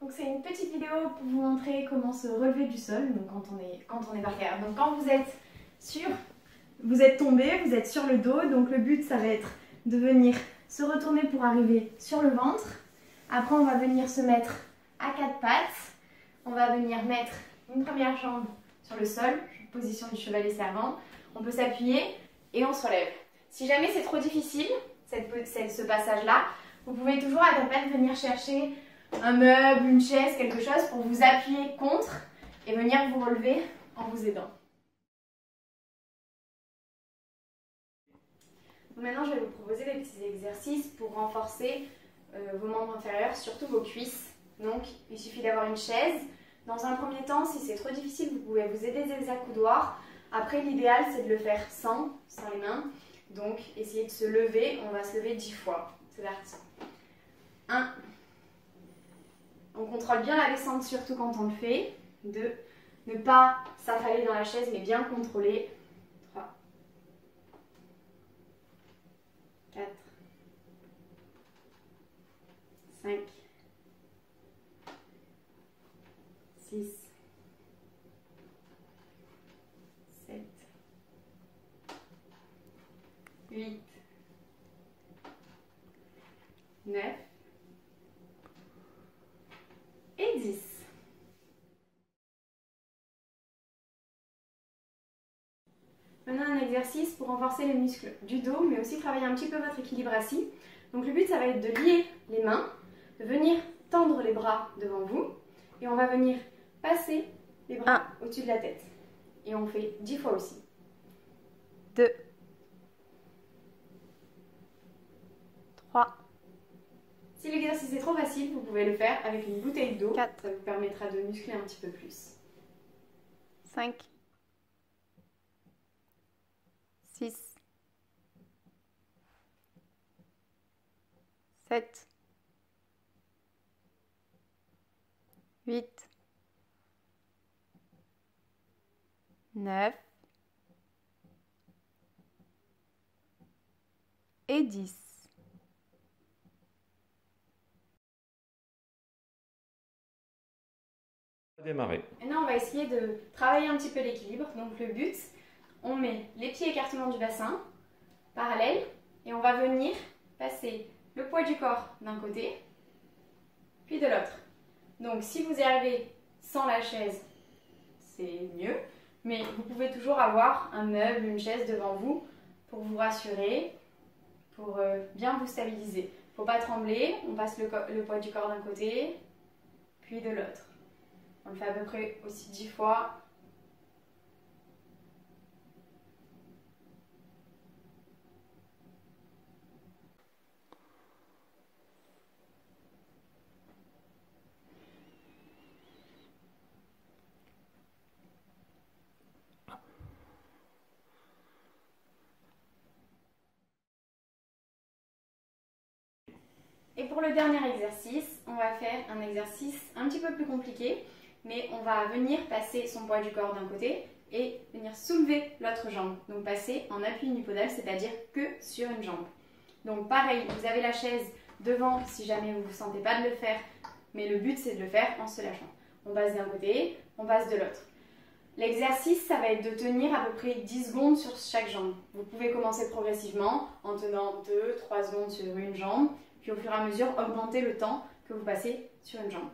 Donc c'est une petite vidéo pour vous montrer comment se relever du sol, donc quand on est par terre. Donc quand vous êtes tombé, vous êtes sur le dos, donc le but ça va être de venir se retourner pour arriver sur le ventre. Après on va venir se mettre à quatre pattes, on va venir mettre une première jambe sur le sol, position du chevalier servant, on peut s'appuyer et on se relève. Si jamais c'est trop difficile, ce passage-là, vous pouvez toujours à quatre pattes venir chercher un meuble, une chaise, quelque chose pour vous appuyer contre et venir vous relever en vous aidant. Donc maintenant, je vais vous proposer des petits exercices pour renforcer vos membres inférieurs, surtout vos cuisses. Donc, il suffit d'avoir une chaise. Dans un premier temps, si c'est trop difficile, vous pouvez vous aider des accoudoirs. Après, l'idéal, c'est de le faire sans les mains. Donc, essayez de se lever. On va se lever 10 fois. C'est parti. 1. On contrôle bien la descente, surtout quand on le fait. 2. Ne pas s'affaler dans la chaise, mais bien contrôler. 3. 4. 5. 6. 7. 8. 9. Et 10. Maintenant un exercice pour renforcer les muscles du dos, mais aussi travailler un petit peu votre équilibre assis. Donc le but ça va être de lier les mains, de venir tendre les bras devant vous, et on va venir passer les bras au-dessus de la tête. Et on fait 10 fois aussi. 2. 3. Si l'exercice est trop facile, vous pouvez le faire avec une bouteille d'eau. 4. Ça vous permettra de muscler un petit peu plus. 5. 6. 7. 8. 9. Et 10. Démarrer. Maintenant, on va essayer de travailler un petit peu l'équilibre. Donc le but, on met les pieds écartement du bassin, parallèles, et on va venir passer le poids du corps d'un côté, puis de l'autre. Donc si vous y arrivez sans la chaise, c'est mieux, mais vous pouvez toujours avoir un meuble, une chaise devant vous pour vous rassurer, pour bien vous stabiliser. Il ne faut pas trembler, on passe le poids du corps d'un côté, puis de l'autre. On le fait à peu près aussi 10 fois. Et pour le dernier exercice, on va faire un exercice un petit peu plus compliqué, mais on va venir passer son poids du corps d'un côté et venir soulever l'autre jambe. Donc passer en appui unipodal, c'est-à-dire que sur une jambe. Donc pareil, vous avez la chaise devant si jamais vous ne vous sentez pas de le faire, mais le but c'est de le faire en se lâchant. On passe d'un côté, on passe de l'autre. L'exercice, ça va être de tenir à peu près 10 secondes sur chaque jambe. Vous pouvez commencer progressivement en tenant 2-3 secondes sur une jambe, puis au fur et à mesure augmenter le temps que vous passez sur une jambe.